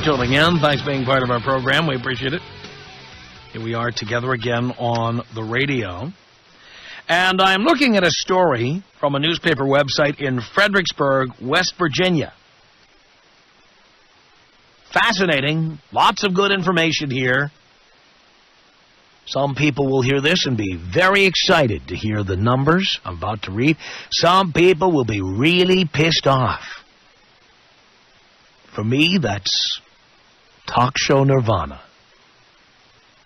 tuning in. Thanks for being part of our program. We appreciate it. Here we are together again on the radio. And I'm looking at a story from a newspaper website in Fredericksburg, West Virginia. Fascinating. Lots of good information here. Some people will hear this and be very excited to hear the numbers I'm about to read. Some people will be really pissed off. For me, that's talk show nirvana.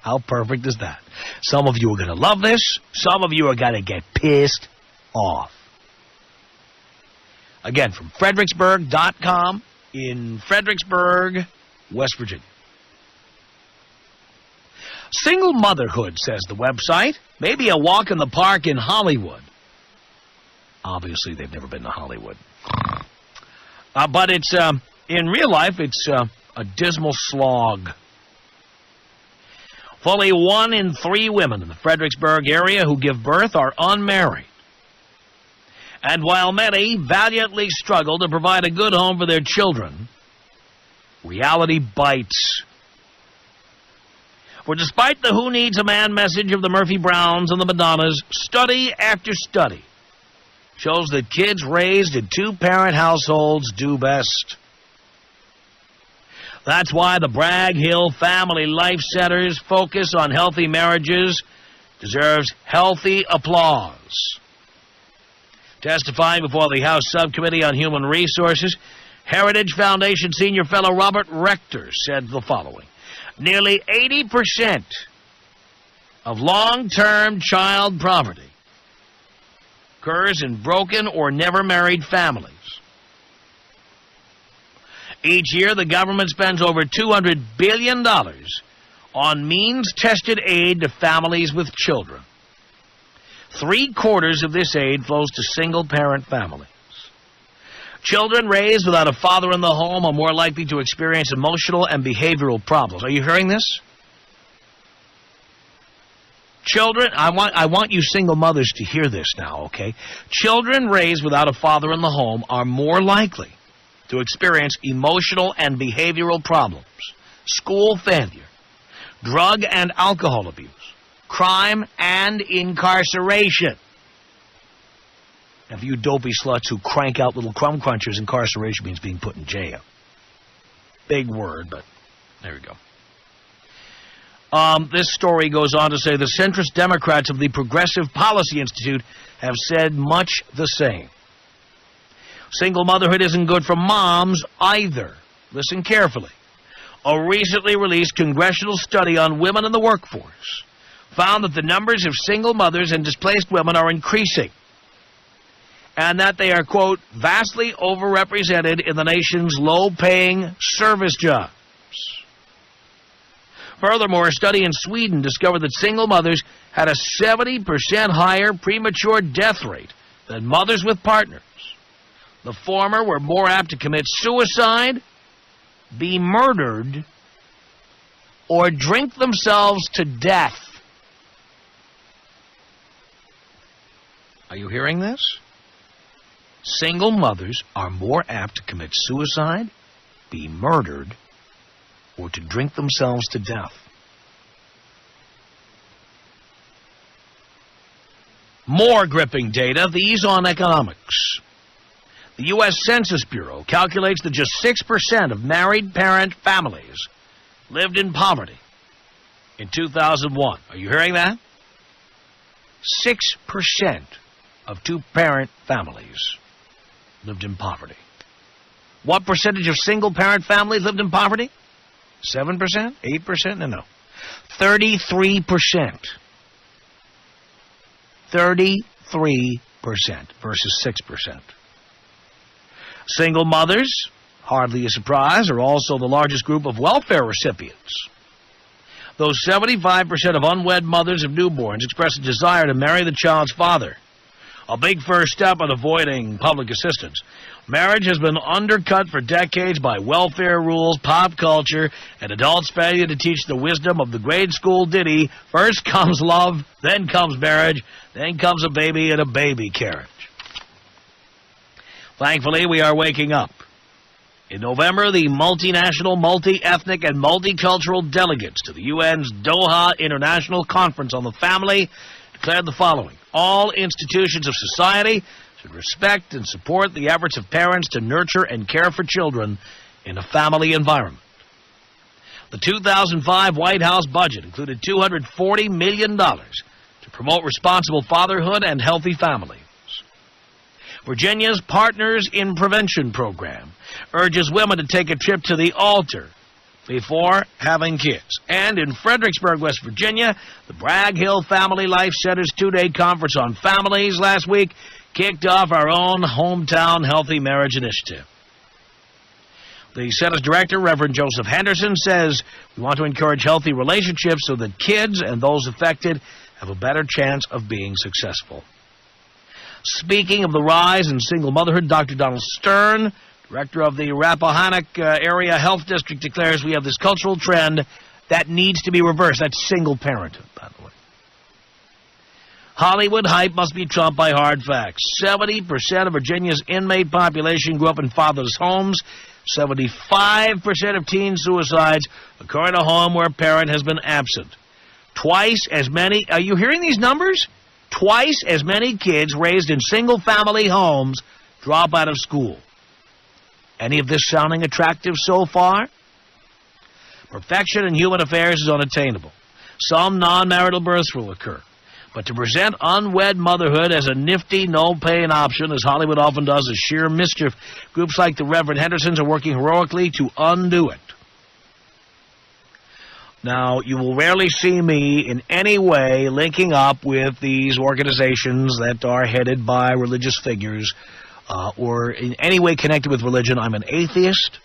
How perfect is that? Some of you are going to love this. Some of you are going to get pissed off. Again, from Fredericksburg.com in Fredericksburg, West Virginia. Single motherhood, says the website. Maybe a walk in the park in Hollywood. Obviously, they've never been to Hollywood. But it's, in real life, it's a dismal slog. Fully 1 in 3 women in the Fredericksburg area who give birth are unmarried. And while many valiantly struggle to provide a good home for their children, reality bites. For despite the who needs a man message of the Murphy Browns and the Madonnas, study after study shows that kids raised in 2-parent households do best. That's why the Bragg Hill Family Life Center's focus on healthy marriages deserves healthy applause. Testifying before the House Subcommittee on Human Resources, Heritage Foundation Senior Fellow Robert Rector said the following. Nearly 80% of long-term child poverty occurs in broken or never married families. Each year, the government spends over $200 billion on means-tested aid to families with children. 3/4 of this aid flows to single-parent families. Children raised without a father in the home are more likely to experience emotional and behavioral problems. Are you hearing this? Children, I want you single mothers to hear this now, okay? Children raised without a father in the home are more likely to experience emotional and behavioral problems, school failure, drug and alcohol abuse, crime, and incarceration. And for you dopey sluts who crank out little crumb crunchers, incarceration means being put in jail. Big word, but there we go. This story goes on to say the centrist Democrats of the Progressive Policy Institute have said much the same. Single motherhood isn't good for moms either. Listen carefully. A recently released congressional study on women in the workforce found that the numbers of single mothers and displaced women are increasing, and that they are, quote, vastly overrepresented in the nation's low-paying service jobs. Furthermore, a study in Sweden discovered that single mothers had a 70% higher premature death rate than mothers with partners. The former were more apt to commit suicide, be murdered, or drink themselves to death. Are you hearing this? Single mothers are more apt to commit suicide, be murdered, or to drink themselves to death. More gripping data, these on economics. The U.S. Census Bureau calculates that just 6% of married parent families lived in poverty in 2001. Are you hearing that? 6% of 2-parent families lived in poverty. What percentage of single-parent families lived in poverty? 7%? 8%? No. 33%. 33% versus 6%. Single mothers, hardly a surprise, are also the largest group of welfare recipients. Though 75% of unwed mothers of newborns express a desire to marry the child's father, a big first step in avoiding public assistance, marriage has been undercut for decades by welfare rules, pop culture, and adults' failure to teach the wisdom of the grade school ditty, first comes love, then comes marriage, then comes a baby and a baby carriage. Thankfully, we are waking up. In November, the multinational, multi-ethnic, and multicultural delegates to the UN's Doha International Conference on the Family declared the following: all institutions of society should respect and support the efforts of parents to nurture and care for children in a family environment. The 2005 White House budget included $240 million to promote responsible fatherhood and healthy families. Virginia's Partners in Prevention program urges women to take a trip to the altar before having kids. And in Fredericksburg, West Virginia, the Bragg Hill Family Life Center's two-day conference on families last week kicked off our own hometown healthy marriage initiative. The Center's director, Reverend Joseph Henderson, says we want to encourage healthy relationships so that kids and those affected have a better chance of being successful. Speaking of the rise in single motherhood, Dr. Donald Stern, director of the Rappahannock Area Health District, declares we have this cultural trend that needs to be reversed. That's single parenthood, by the way. Hollywood hype must be trumped by hard facts. 70% of Virginia's inmate population grew up in fatherless homes. 75% of teen suicides occur in a home where a parent has been absent. Twice as many, are you hearing these numbers? Twice as many kids raised in single-family homes drop out of school. Any of this sounding attractive so far? Perfection in human affairs is unattainable. Some non-marital births will occur. But to present unwed motherhood as a nifty, no-pain option, as Hollywood often does, is sheer mischief. Groups like the Reverend Hendersons are working heroically to undo it. Now, you will rarely see me in any way linking up with these organizations that are headed by religious figures or in any way connected with religion. I'm an atheist,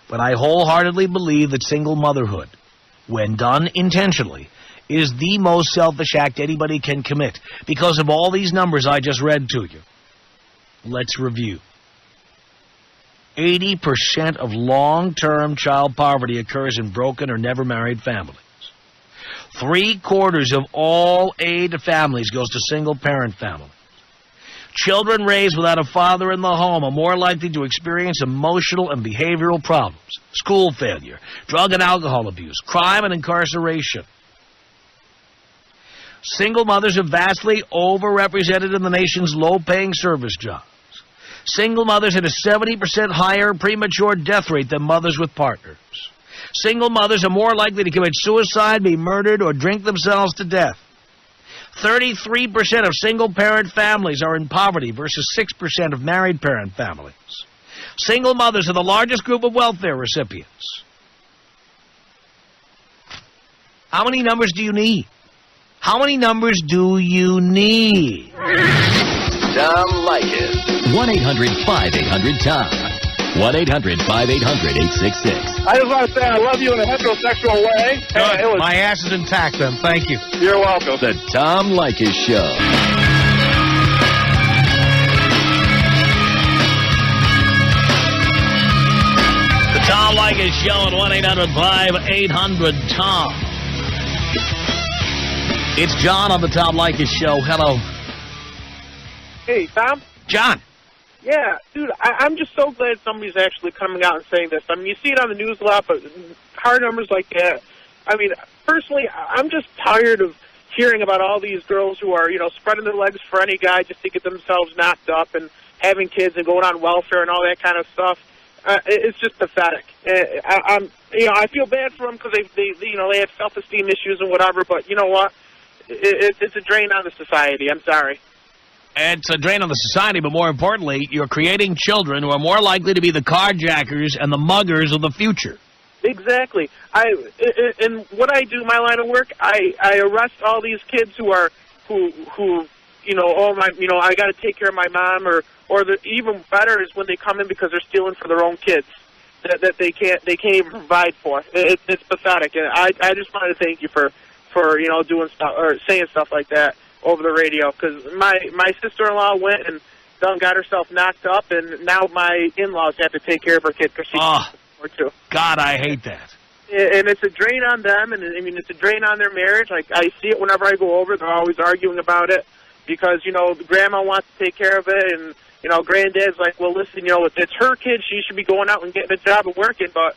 but I wholeheartedly believe that single motherhood, when done intentionally, is the most selfish act anybody can commit because of all these numbers I just read to you. Let's review. 80% of long-term child poverty occurs in broken or never-married families. 3/4 of all aid to families goes to single-parent families. Children raised without a father in the home are more likely to experience emotional and behavioral problems, school failure, drug and alcohol abuse, crime and incarceration. Single mothers are vastly overrepresented in the nation's low-paying service jobs. Single mothers had a 70% higher premature death rate than mothers with partners. Single mothers are more likely to commit suicide, be murdered, or drink themselves to death. 33% of single-parent families are in poverty versus 6% of married-parent families. Single mothers are the largest group of welfare recipients. How many numbers do you need? How many numbers do you need? Tom Leykis. 1-800-5800-TOM. 1-800-5800-866. I just want to say I love you in a heterosexual way. Good. My ass is intact, then. Thank you. You're welcome. The Tom Leykis Show. The Tom Leykis Show at 1-800-5800-TOM. It's John on the Tom Leykis Show. Hello. Hey, Tom? John. Yeah, dude, I'm just so glad somebody's actually coming out and saying this. I mean, you see it on the news a lot, but hard numbers like that. I mean, personally, I'm just tired of hearing about all these girls who are, spreading their legs for any guy just to get themselves knocked up and having kids and going on welfare and all that kind of stuff. It's just pathetic. I feel bad for them because they have self-esteem issues and whatever, but you know what? It's a drain on the society. I'm sorry. It's a drain on the society, but more importantly, you're creating children who are more likely to be the carjackers and the muggers of the future. Exactly. In what I do, my line of work, I arrest all these kids who I got to take care of my mom, or even better is when they come in because they're stealing for their own kids that they can't even provide for. It's pathetic, and I just wanted to thank you for doing stuff or saying stuff like that over the radio, because my sister-in-law went and got herself knocked up, and now my in-laws have to take care of her kid because she's or two. God, I hate that. And it's a drain on them, and I mean, it's a drain on their marriage. Like, I see it whenever I go over. They're always arguing about it because, the grandma wants to take care of it, and granddad's like, well, listen, it's her kid. She should be going out and getting a job and working, but,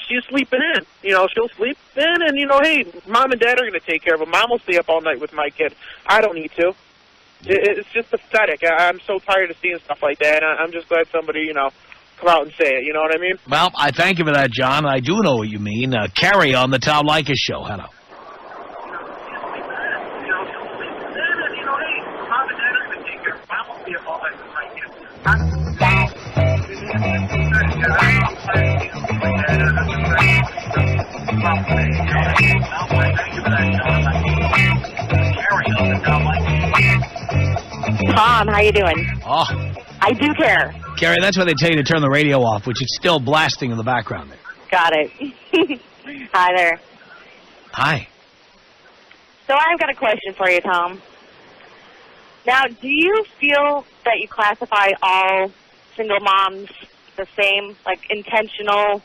she's sleeping in. She'll sleep in, and, hey, mom and dad are going to take care of her. Mom will stay up all night with my kid. I don't need to. It's just pathetic. I'm so tired of seeing stuff like that, and I'm just glad somebody, come out and say it. You know what I mean? Well, I thank you for that, John. I do know what you mean. Carrie on the Tom Leykis Show. Hello. Tom, how you doing? Oh, I do care. Carrie, that's why they tell you to turn the radio off, which is still blasting in the background there. Got it. Hi there. Hi. So I've got a question for you, Tom. Now, do you feel that you classify all single moms the same, like intentional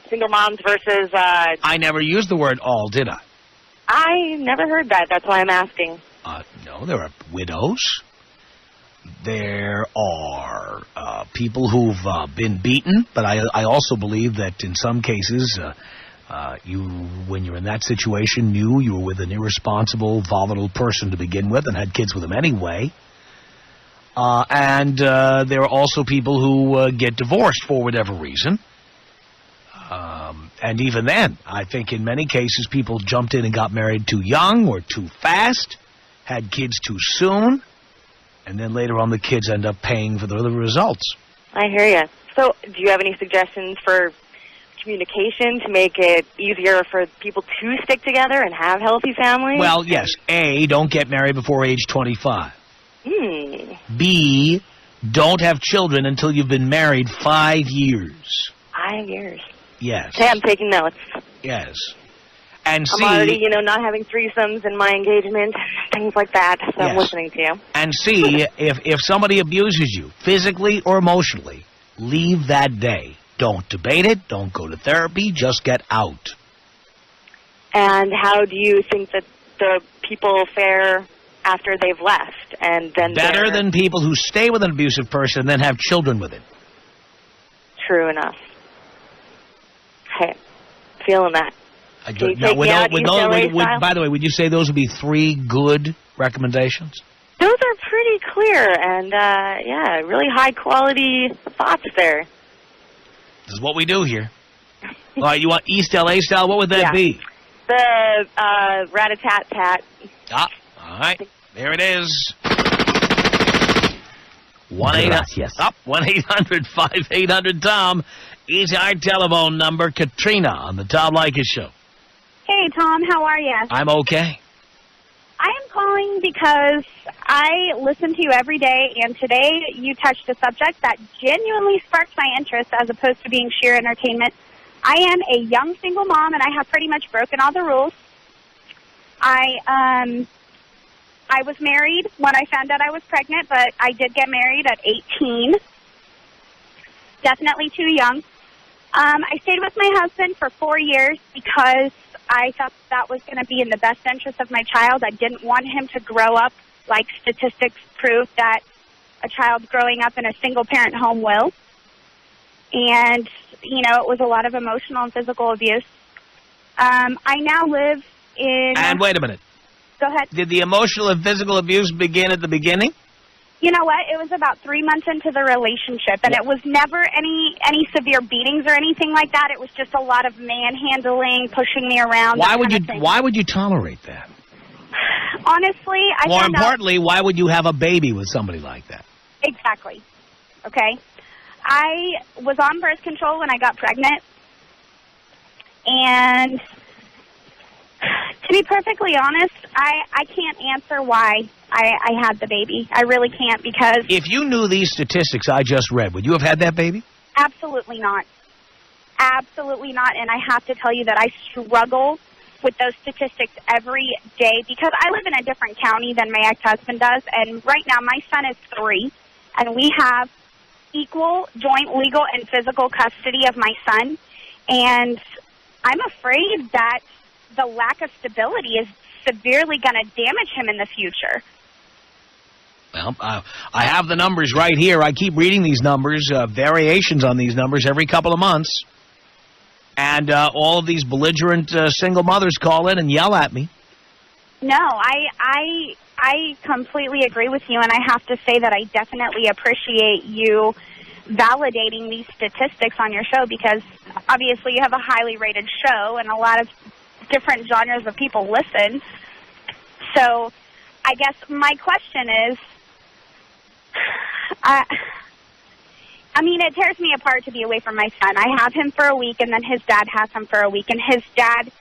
single moms versus... I never used the word all, did I? I never heard that. That's why I'm asking. No, there are widows. There are people who've been beaten, but I also believe that in some cases, when you're in that situation, knew you were with an irresponsible, volatile person to begin with and had kids with them anyway. And there are also people who get divorced for whatever reason. And even then, I think in many cases people jumped in and got married too young or too fast, had kids too soon, and then later on the kids end up paying for the results. I hear you. So do you have any suggestions for communication to make it easier for people to stick together and have healthy families? Well, yes. A, don't get married before age 25. B, don't have children until you've been married 5 years. 5 years. Yes. Okay, I'm taking notes. Yes. And I'm already, not having threesomes in my engagement, things like that, so yes. I'm listening to you. And C, if somebody abuses you, physically or emotionally, leave that day. Don't debate it. Don't go to therapy. Just get out. And how do you think that the people fare after they've left? And then better than people who stay with an abusive person and then have children with it. True enough. Okay. Feeling that. By the way, would you say those would be 3 good recommendations? Those are pretty clear and, really high-quality thoughts there. This is what we do here. All right, you want East L.A. style? What would that be? The rat-a-tat-tat. Ah, all right. There it is. 1-800-5800-TOM is our telephone number. Katrina on the Tom Leykis Show. Hey, Tom, how are you? I'm okay. I am calling because I listen to you every day, and today you touched a subject that genuinely sparked my interest as opposed to being sheer entertainment. I am a young single mom, and I have pretty much broken all the rules. I was married when I found out I was pregnant, but I did get married at 18. Definitely too young. I stayed with my husband for 4 years because I thought that was going to be in the best interest of my child. I didn't want him to grow up like statistics prove that a child growing up in a single-parent home will. And, it was a lot of emotional and physical abuse. I now live in... And wait a minute. Go ahead. Did the emotional and physical abuse begin at the beginning? You know what? It was about 3 months into the relationship, and it was never any severe beatings or anything like that. It was just a lot of manhandling, pushing me around. Why would you tolerate that? Honestly, More importantly, why would you have a baby with somebody like that? Exactly. Okay. I was on birth control when I got pregnant, and to be perfectly honest, I can't answer why I had the baby. I really can't, because... If you knew these statistics I just read, would you have had that baby? Absolutely not. Absolutely not, and I have to tell you that I struggle with those statistics every day because I live in a different county than my ex-husband does, and right now my son is 3, and we have equal joint legal and physical custody of my son, and I'm afraid that the lack of stability is severely going to damage him in the future. Well, I have the numbers right here. I keep reading these numbers, variations on these numbers every couple of months. And all of these belligerent single mothers call in and yell at me. No, I completely agree with you, and I have to say that I definitely appreciate you validating these statistics on your show, because obviously you have a highly rated show and a lot of different genres of people listen. So I guess my question is, I mean, it tears me apart to be away from my son. I have him for a week, and then his dad has him for a week, and his dad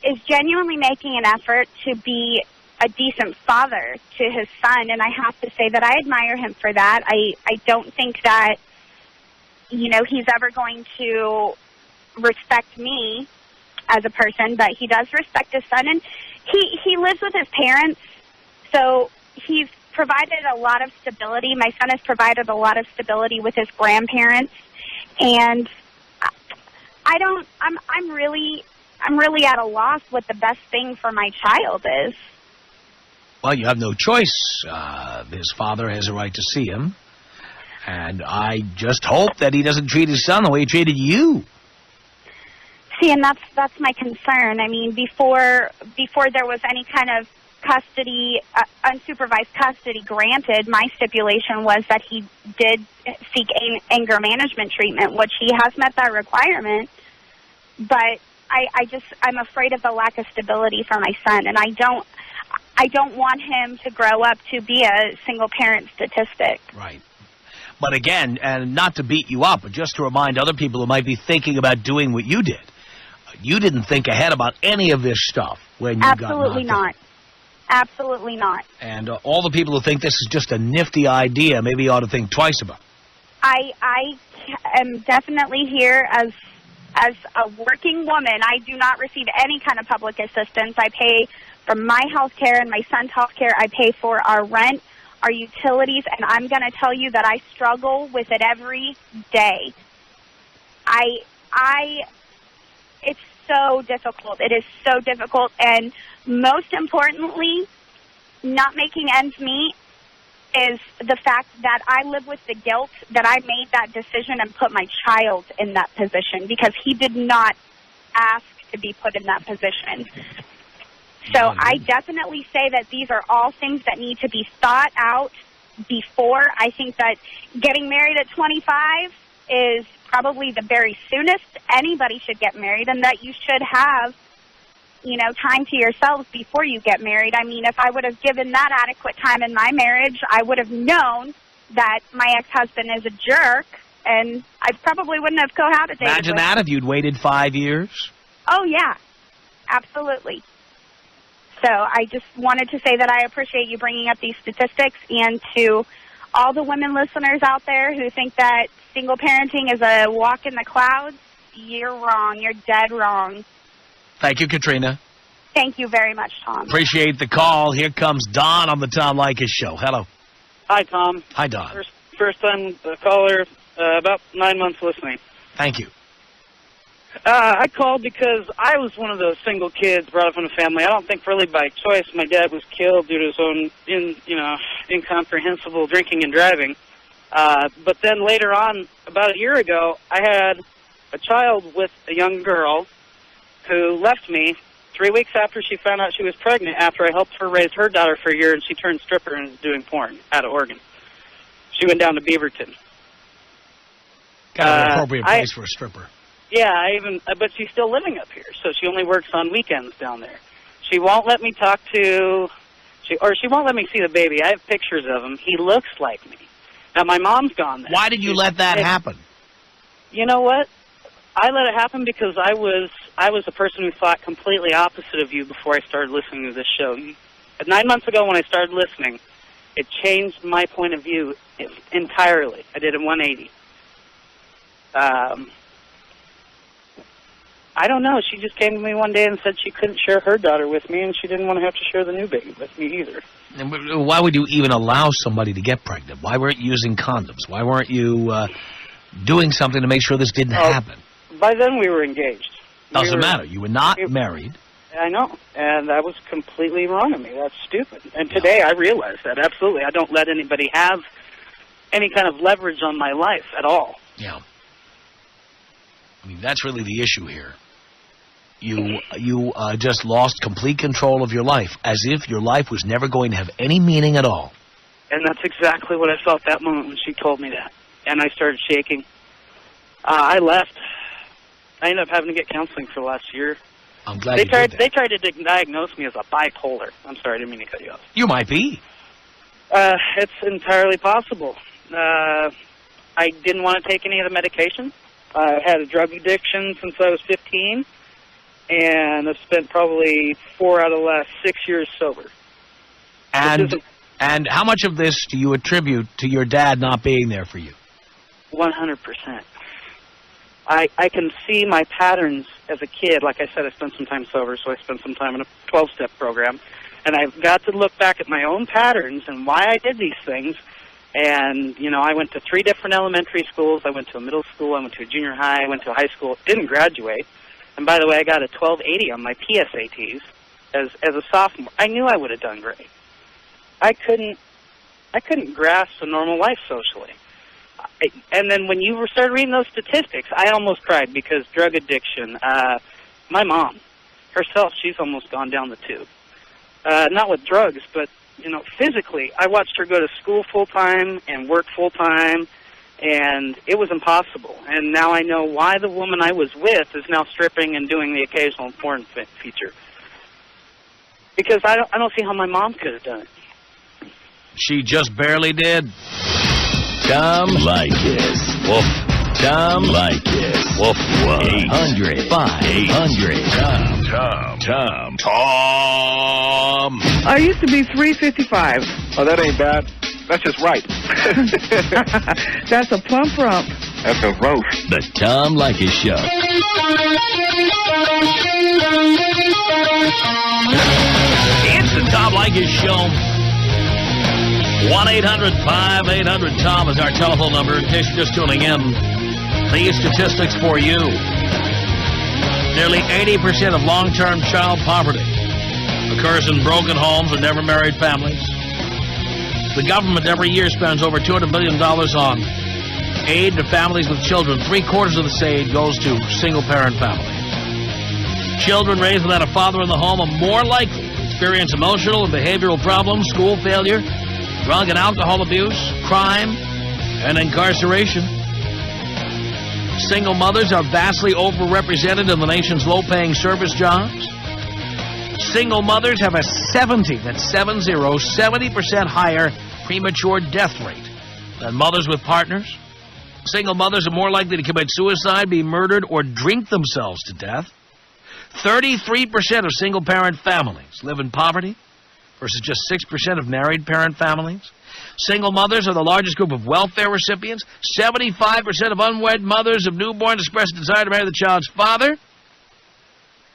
is genuinely making an effort to be a decent father to his son, and I have to say that I admire him for that. I don't think that, you know, he's ever going to respect me as a person, but he does respect his son, and he lives with his parents, so he's provided a lot of stability. My son has provided a lot of stability with his grandparents, and I'm really at a loss what the best thing for my child is. Well, you have no choice. His father has a right to see him, and I just hope that he doesn't treat his son the way he treated you. See, and that's my concern. I mean, before there was any kind of custody, unsupervised custody granted, my stipulation was that he did seek anger management treatment, which he has met that requirement. But I'm afraid of the lack of stability for my son, and I don't want him to grow up to be a single parent statistic. Right. But again, and not to beat you up, but just to remind other people who might be thinking about doing what you did, you didn't think ahead about any of this stuff when you got knocked out. Absolutely not. Absolutely not. And all the people who think this is just a nifty idea, maybe you ought to think twice about it. I am definitely here as a working woman. I do not receive any kind of public assistance. I pay for my health care and my son's health care. I pay for our rent, our utilities, and I'm going to tell you that I struggle with it every day. It's so difficult. It is so difficult, and most importantly, not making ends meet is the fact that I live with the guilt that I made that decision and put my child in that position, because he did not ask to be put in that position. So I definitely say that these are all things that need to be thought out before. I think that getting married at 25 is probably the very soonest anybody should get married, and that you should have, you know, time to yourselves before you get married. I mean, if I would have given that adequate time in my marriage, I would have known that my ex-husband is a jerk, and I probably wouldn't have cohabitated. Imagine that if you'd waited 5 years. Oh, yeah. Absolutely. So I just wanted to say that I appreciate you bringing up these statistics, and to all the women listeners out there who think that single parenting is a walk in the clouds, you're wrong. You're dead wrong. Thank you, Katrina. Thank you very much, Tom. Appreciate the call. Here comes Don on the Tom Leykis Show. Hello. Hi, Tom. Hi, Don. First time caller, about 9 months listening. Thank you. I called because I was one of those single kids brought up in a family. I don't think really by choice. My dad was killed due to his own, incomprehensible drinking and driving. But then later on, about a year ago, I had a child with a young girl who left me 3 weeks after she found out she was pregnant, after I helped her raise her daughter for a year, and she turned stripper and is doing porn out of Oregon. She went down to Beaverton. Kind of an appropriate place for a stripper. Yeah, but she's still living up here, so she only works on weekends down there. She won't let me she won't let me see the baby. I have pictures of him. He looks like me. Now, my mom's gone there. Why did you let that happen? You know what? I let it happen because I was a person who thought completely opposite of you before I started listening to this show. 9 months ago when I started listening, it changed my point of view entirely. I did a 180. I don't know. She just came to me one day and said she couldn't share her daughter with me, and she didn't want to have to share the new baby with me either. And why would you even allow somebody to get pregnant? Why weren't you using condoms? Why weren't you doing something to make sure this didn't happen? By then we were engaged. Doesn't matter. You were not married. I know, and that was completely wrong of me. That's stupid. And today I realize that, absolutely. I don't let anybody have any kind of leverage on my life at all. Yeah. I mean, that's really the issue here. You just lost complete control of your life, as if your life was never going to have any meaning at all. And that's exactly what I felt that moment when she told me that. And I started shaking. I left. I ended up having to get counseling for the last year. I'm glad you did that. They tried to diagnose me as a bipolar. I'm sorry, I didn't mean to cut you off. You might be. It's entirely possible. I didn't want to take any of the medication. I had a drug addiction since I was 15, and I've spent probably 4 out of the last 6 years sober. And how much of this do you attribute to your dad not being there for you? 100%. I can see my patterns as a kid. Like I said, I spent some time sober, so I spent some time in a 12-step program. And I've got to look back at my own patterns and why I did these things. And, you know, I went to 3 different elementary schools. I went to a middle school. I went to a junior high. I went to a high school. Didn't graduate. And, by the way, I got a 1280 on my PSATs as a sophomore. I knew I would have done great. I couldn't grasp a normal life socially. And then when you started reading those statistics, I almost cried because drug addiction, my mom herself, she's almost gone down the tube. Not with drugs, but, you know, physically. I watched her go to school full-time and work full-time, and it was impossible. And now I know why the woman I was with is now stripping and doing the occasional porn feature. Because I don't see how my mom could have done it. She just barely did. Tom Leykis. Woof. Tom Leykis. Woof. 800-5800. Tom. I used to be 355. Oh, that ain't bad. That's just right. That's a plump rump. That's a roast. The Tom Leykis Show. It's the Tom Leykis Show. 1-800-5800-TOM is our telephone number in case you're just tuning in. These statistics for you. Nearly 80% of long-term child poverty occurs in broken homes or never married families. The government every year spends over $200 billion on aid to families with children. 3/4 of this aid goes to single-parent families. Children raised without a father in the home are more likely to experience emotional and behavioral problems, school failure, drug and alcohol abuse, crime, and incarceration. Single mothers are vastly overrepresented in the nation's low-paying service jobs. Single mothers have a 70% higher premature death rate than mothers with partners. Single mothers are more likely to commit suicide, be murdered, or drink themselves to death. 33% of single-parent families live in poverty versus just 6% of married parent families. Single mothers are the largest group of welfare recipients. 75% of unwed mothers of newborns express a desire to marry the child's father.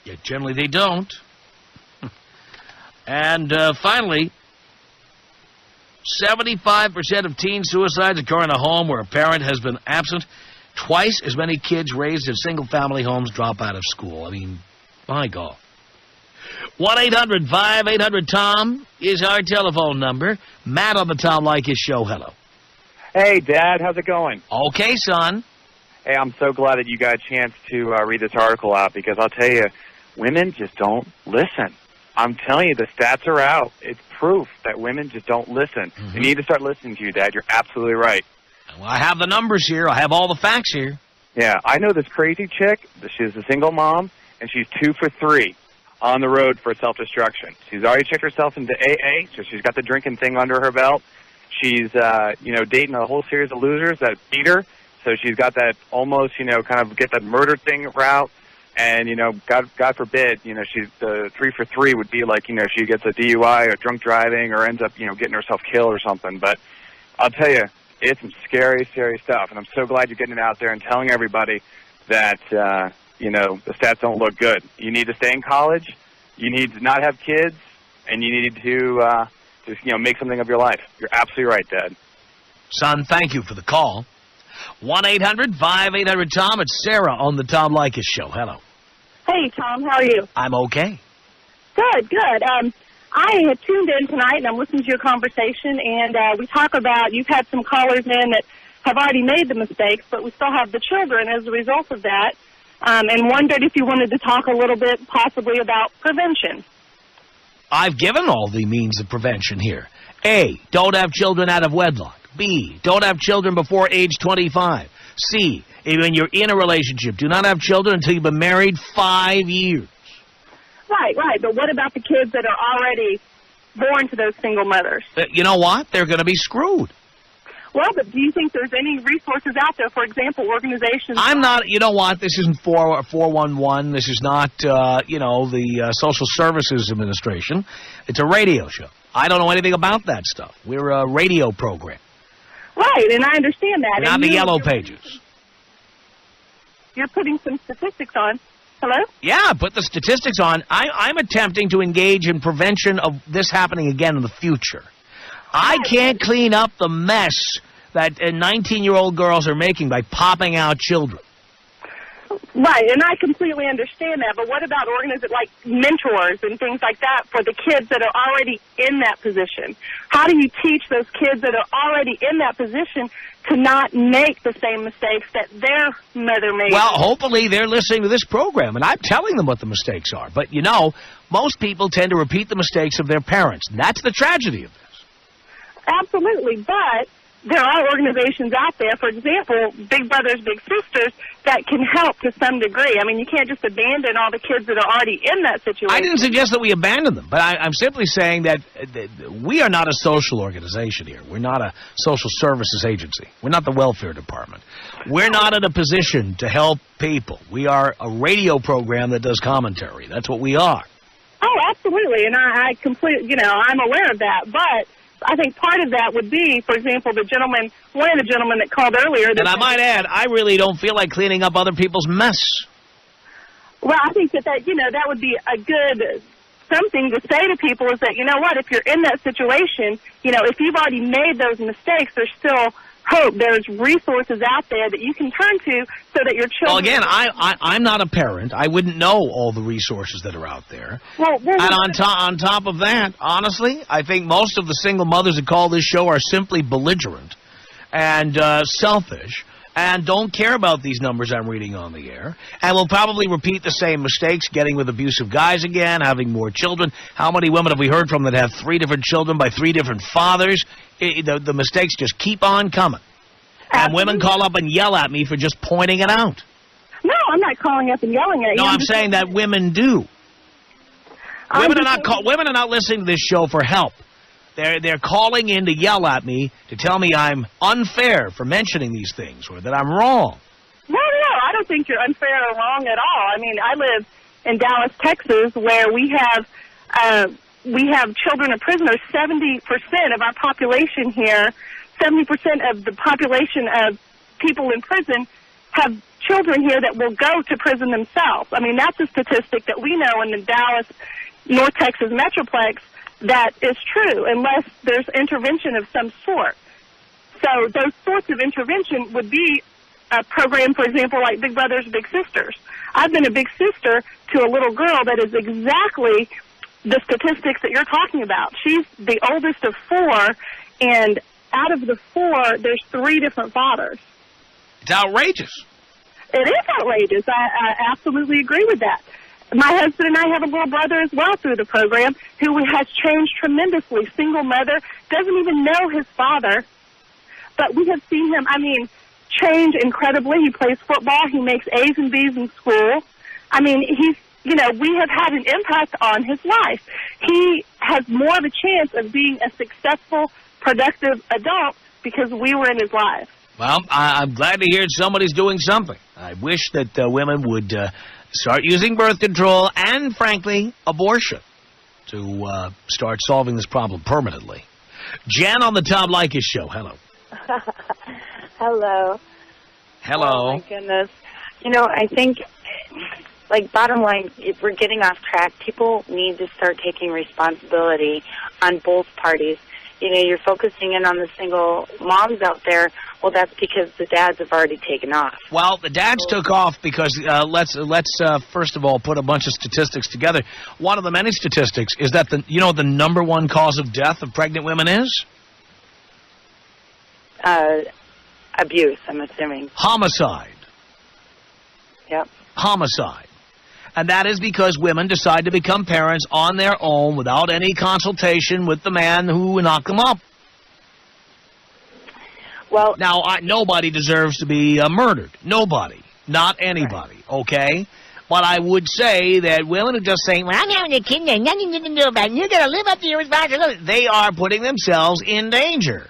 Yet generally they don't. And finally, 75% of teen suicides occur in a home where a parent has been absent. Twice as many kids raised in single-family homes drop out of school. I mean, my God. 1-800-5800-TOM is our telephone number. Matt on the Tom Leykis Show. Hello. Hey, Dad. How's it going? Okay, son. Hey, I'm so glad that you got a chance to read this article out because I'll tell you, women just don't listen. I'm telling you, the stats are out. It's proof that women just don't listen. Mm-hmm. They need to start listening to you, Dad. You're absolutely right. Well, I have the numbers here. I have all the facts here. Yeah, I know this crazy chick. She's a single mom, and she's 2 for 3 on the road for self-destruction. She's already checked herself into AA, so she's got the drinking thing under her belt. She's, dating a whole series of losers that beat her, so she's got that almost, kind of get that murder thing route. And, God forbid, she's the 3 for 3 would be like, she gets a DUI or drunk driving or ends up, getting herself killed or something. But I'll tell you, it's some scary, scary stuff. And I'm so glad you're getting it out there and telling everybody that, the stats don't look good. You need to stay in college. You need to not have kids. And you need to just, make something of your life. You're absolutely right, Dad. Son, thank you for the call. 1-800-5800-TOM. It's Sarah on the Tom Leykis Show. Hello. Hey, Tom, how are you? I'm okay. Good, good. I had tuned in tonight, and I'm listening to your conversation, and we talk about you've had some callers in that have already made the mistakes, but we still have the children as a result of that, and wondered if you wanted to talk a little bit possibly about prevention. I've given all the means of prevention here. A, don't have children out of wedlock. B, don't have children before age 25. C, when you're in a relationship, do not have children until you've been married 5 years. Right, right. But what about the kids that are already born to those single mothers? You know what? They're going to be screwed. Well, but do you think there's any resources out there, for example, organizations? I'm not, you know what? This isn't 411. This is not, the Social Services Administration. It's a radio show. I don't know anything about that stuff. We're a radio program. Right, and I understand that. Not the Yellow Pages. You're putting some statistics on. Hello? Yeah, put the statistics on. I'm attempting to engage in prevention of this happening again in the future. I can't clean up the mess that 19-year-old girls are making by popping out children. Right, and I completely understand that, but what about organizations like mentors and things like that for the kids that are already in that position? How do you teach those kids that are already in that position to not make the same mistakes that their mother made? Well, hopefully they're listening to this program, and I'm telling them what the mistakes are. But, most people tend to repeat the mistakes of their parents, and that's the tragedy of this. Absolutely, but there are organizations out there, for example, Big Brothers Big Sisters, that can help to some degree. I mean, you can't just abandon all the kids that are already in that situation. I didn't suggest that we abandon them, but I'm simply saying that we are not a social organization here. We're not a social services agency. We're not the welfare department. We're not in a position to help people. We are a radio program that does commentary. That's what we are. Oh, absolutely, and I completely, I'm aware of that, but I think part of that would be, for example, one of the gentlemen that called earlier. And I might add, I really don't feel like cleaning up other people's mess. Well, I think that that would be a good something to say to people is that, if you're in that situation, if you've already made those mistakes, there's still hope. There's resources out there that you can turn to so that your children... Well, again, I'm not a parent. I wouldn't know all the resources that are out there. And on top of that, honestly, I think most of the single mothers that call this show are simply belligerent and selfish and don't care about these numbers I'm reading on the air, and will probably repeat the same mistakes, getting with abusive guys again, having more children. How many women have we heard from that have 3 different children by 3 different fathers? The mistakes just keep on coming. And women call up and yell at me for just pointing it out. No, I'm not calling up and yelling at you. No, I'm saying that women do. Women are not listening to this show for help. They're calling in to yell at me to tell me I'm unfair for mentioning these things or that I'm wrong. No, I don't think you're unfair or wrong at all. I mean, I live in Dallas, Texas, where we have children of prisoners. 70% of our population here, 70% of the population of people in prison have children here that will go to prison themselves. I mean, that's a statistic that we know in the Dallas, North Texas Metroplex that is true, unless there's intervention of some sort. So those sorts of intervention would be a program, for example, like Big Brothers Big Sisters. I've been a big sister to a little girl that is exactly the statistics that you're talking about. She's the oldest of 4, and out of the 4, there's 3 different fathers. It's outrageous. It is outrageous. I absolutely agree with that. My husband and I have a little brother as well through the program who has changed tremendously. Single mother, doesn't even know his father, but we have seen him, change incredibly. He plays football. He makes A's and B's in school. We have had an impact on his life. He has more of a chance of being a successful, productive adult because we were in his life. Well, I'm glad to hear somebody's doing something. I wish that women would start using birth control and, frankly, abortion to start solving this problem permanently. Jen on the Tom Leykis Show. Hello. Hello. Hello. Oh, my goodness. I think, bottom line, if we're getting off track, people need to start taking responsibility on both parties. you're focusing in on the single moms out there. Well, that's because the dads have already taken off. Well, the dads took off because let's first of all put a bunch of statistics together. One of the many statistics is that the number one cause of death of pregnant women is Abuse, I'm assuming. Homicide. Yep. Homicide. And that is because women decide to become parents on their own without any consultation with the man who knocked them up. Well, now, nobody deserves to be murdered. Nobody. Not anybody, right. Okay? But I would say that women are just saying, well, I'm having a kid, there's nothing you can do about it. You're going to live up to your responsibility. They are putting themselves in danger.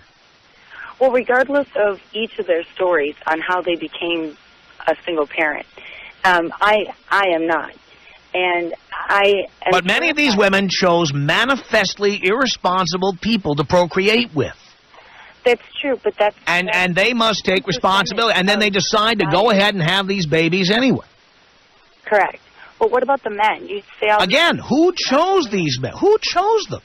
Well, regardless of each of their stories on how they became a single parent, I am not. And I am. But many of these women chose manifestly irresponsible people to procreate with. That's true, but that's... And they must take responsibility, and then they decide to go ahead and have these babies anyway. Correct. Well, what about the men? You say again, who chose these men? Who chose them?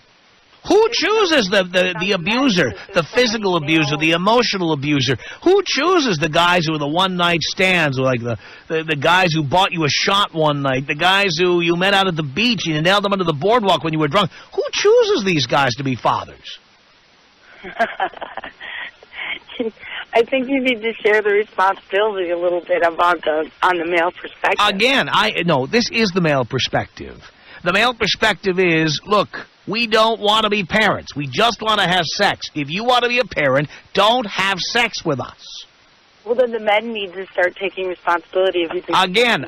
Who chooses the abuser, the physical abuser, the emotional abuser? Who chooses the guys who are the one-night stands, or like the guys who bought you a shot one night, the guys who you met out at the beach and you nailed them under the boardwalk when you were drunk? Who chooses these guys to be fathers? I think you need to share the responsibility a little bit about on the male perspective. Again, no, this is the male perspective. The male perspective is, look, we don't want to be parents. We just want to have sex. If you want to be a parent, don't have sex with us. Well, then the men need to start taking responsibility. Again,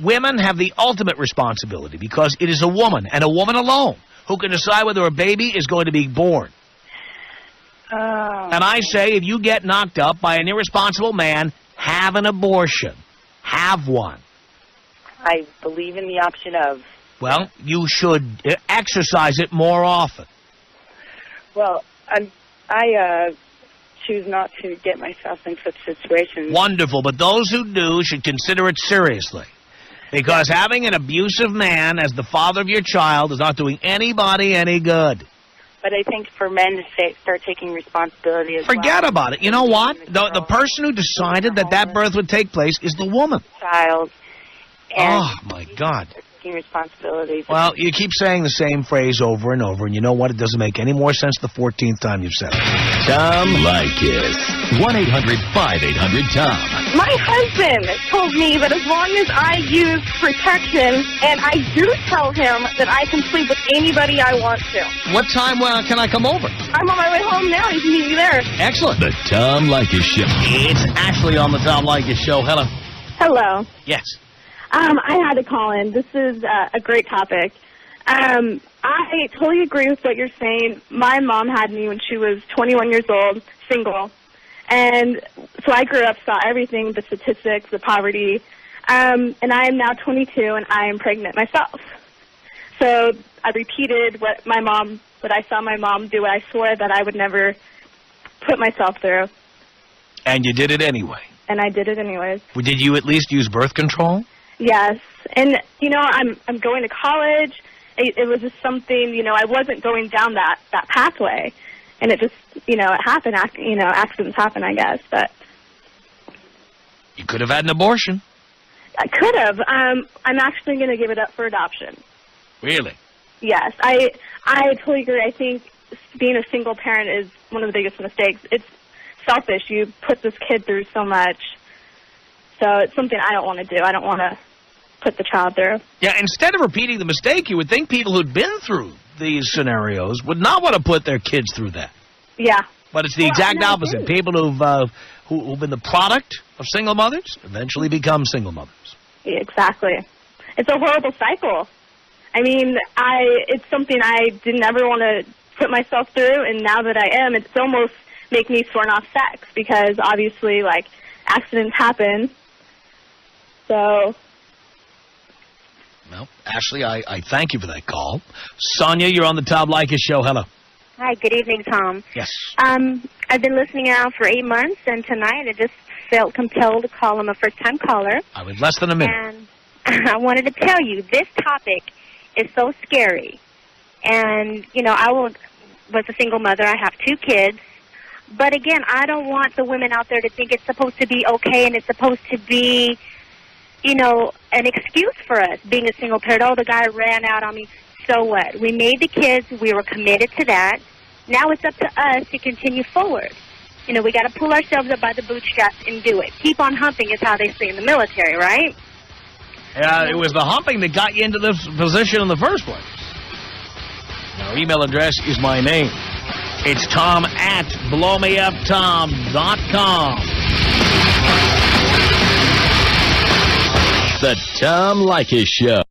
women have the ultimate responsibility because it is a woman, and a woman alone, who can decide whether a baby is going to be born. Oh. And I say, if you get knocked up by an irresponsible man, have an abortion. Have one. I believe in the option of... Well, you should exercise it more often. Well, I choose not to get myself in such situations. Wonderful, but those who do should consider it seriously. Because having an abusive man as the father of your child is not doing anybody any good. But I think for men to start taking responsibility as well. Forget about it. You know what? The person who decided that birth would take place is the woman. Child. Oh, my God. Responsibility. Well, you keep saying the same phrase over and over, and you know what? It doesn't make any more sense the 14th time you've said it. Tom Leykis. 1-800-5800-TOM. My husband told me that as long as I use protection, and I do tell him that I can sleep with anybody I want to. What time can I come over? I'm on my way home now. You can meet me there. Excellent. The Tom Leykis Show. It's Ashley on the Tom Leykis Show. Hello. Hello. Yes. I had to call in. This is a great topic. I totally agree with what you're saying. My mom had me when she was 21 years old, single. And so I grew up, saw everything, the statistics, the poverty. And I am now 22, and I am pregnant myself. So I repeated what I saw my mom do, what I swore that I would never put myself through. And you did it anyway. And I did it anyways. Well, did you at least use birth control? Yes, and I'm going to college. It was just something, I wasn't going down that pathway, and it just, it happened. Accidents happen, I guess. But you could have had an abortion. I could have. I'm actually going to give it up for adoption. Really? Yes, I totally agree. I think being a single parent is one of the biggest mistakes. It's selfish. You put this kid through so much. So it's something I don't want to do. I don't want to put the child through. Yeah, instead of repeating the mistake, you would think people who'd been through these scenarios would not want to put their kids through that. Yeah. But it's the exact opposite. People who've been the product of single mothers eventually become single mothers. Yeah, exactly. It's a horrible cycle. I mean, it's something I didn't ever want to put myself through, and now that I am, it's almost make me sworn off sex because obviously, accidents happen. So. Well, Ashley, I thank you for that call. Sonia, you're on the Tom Leykis Show. Hello. Hi, good evening, Tom. Yes. I've been listening now for 8 months, and tonight I just felt compelled to call. I'm a first-time caller. I was less than a minute. And I wanted to tell you, this topic is so scary. And, was a single mother. I have 2 kids. But again, I don't want the women out there to think it's supposed to be okay and it's supposed to be, you know, an excuse for us being a single parent. Oh, the guy ran out on me. So what? We made the kids. We were committed to that. Now it's up to us to continue forward. You know, we got to pull ourselves up by the bootstraps and do it. Keep on humping is how they say in the military, right? Yeah, it was the humping that got you into this position in the first place. Our email address is my name. It's tom@blowmeuptom.com. The Tom Leykis Show.